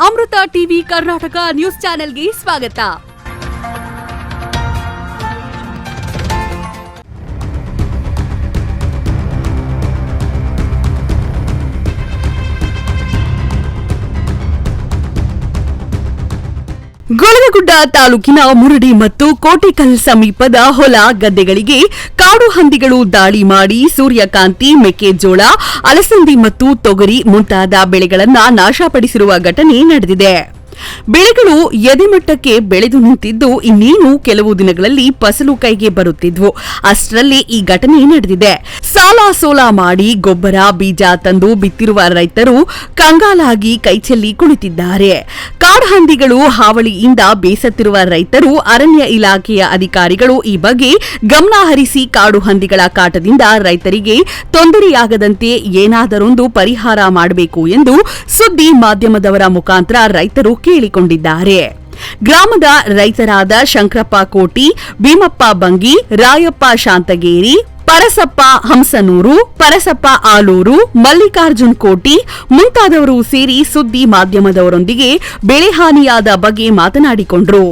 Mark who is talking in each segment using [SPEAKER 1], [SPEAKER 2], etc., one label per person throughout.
[SPEAKER 1] ಅಮೃತ TV Karnataka news ಚಾನೆಲ್ಗೆ ಸ್ವಾಗತ. ಗೊಳಲಗುಡ್ಡ ತಾಲೂಕಿನ ಮುರಡಿ ಮತ್ತು ಕೋಟೆಕಲ್ ಸಮೀಪದ ಹೊಲ ಗದ್ದೆಗಳಿಗೆ ಕಾಡು ಹಂದಿಗಳು ದಾಳಿ ಮಾಡಿ ಸೂರ್ಯಕಾಂತಿ, ಮೆಕ್ಕೆಜೋಳ, ಅಲಸಂದಿ ಮತ್ತು ತೊಗರಿ ಮುಂತಾದ ಬೆಳೆಗಳನ್ನು ನಾಶಪಡಿಸಿರುವ ಘಟನೆ ನಡೆದಿದೆ. ಬೆಳೆಗಳು ಎದೆಮಟ್ಟಕ್ಕೆ ಬೆಳೆದು ನಿಂತಿದ್ದು ಇನ್ನೇನು ಕೆಲವು ದಿನಗಳಲ್ಲಿ ಫಸಲು ಕೈಗೆ ಬರುತ್ತಿದ್ವು. ಅಷ್ಟರಲ್ಲಿ ಈ ಘಟನೆ ನಡೆದಿದೆ. ಸಾಲ ಸೋಲ ಮಾಡಿ ಗೊಬ್ಬರ ಬೀಜ ತಂದು ಬಿತ್ತಿರುವ ರೈತರು ಕಂಗಾಲಾಗಿ ಕೈಚೆಲ್ಲಿ ಕುಳಿತಿದ್ದಾರೆ. ಕಾಡುಹಂದಿಗಳು ಹಾವಳಿಯಿಂದ ಬೇಸತ್ತಿರುವ ರೈತರು ಅರಣ್ಯ ಇಲಾಖೆಯ ಅಧಿಕಾರಿಗಳು ಈ ಬಗ್ಗೆ ಗಮನ ಹರಿಸಿ ಕಾಡು ಹಂದಿಗಳ ಕಾಟದಿಂದ ರೈತರಿಗೆ ತೊಂದರೆಯಾಗದಂತೆ ಏನಾದರೊಂದು ಪರಿಹಾರ ಮಾಡಬೇಕು ಎಂದು ಸುದ್ದಿ ಮಾಧ್ಯಮದವರ ಮುಖಾಂತರ ರೈತರು ಕೇಳಿಕೊಂಡಿದ್ದಾರೆ. ಗ್ರಾಮದ ರೈತರಾದ ಶಂಕರಪ್ಪ ಕೋಟಿ, ಭೀಮಪ್ಪ ಬಂಗಿ, ರಾಯಪ್ಪ ಶಾಂತಗೇರಿ, ಪರಸಪ್ಪ ಹಂಸನೂರು, ಪರಸಪ್ಪ ಆಲೂರು, ಮಲ್ಲಿಕಾರ್ಜುನ್ ಕೋಟಿ ಮುಂತಾದವರು ಸೇರಿ ಸುದ್ದಿ ಮಾಧ್ಯಮದವರೊಂದಿಗೆ ಬೆಳೆ ಹಾನಿಯಾದ ಬಗ್ಗೆ ಮಾತನಾಡಿಕೊಂಡರು.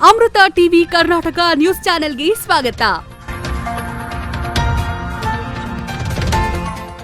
[SPEAKER 1] ಅಮೃತ ಟಿವಿ ಕರ್ನಾಟಕ ನ್ಯೂಸ್ ಚಾನೆಲ್ಗೆ ಸ್ವಾಗತ.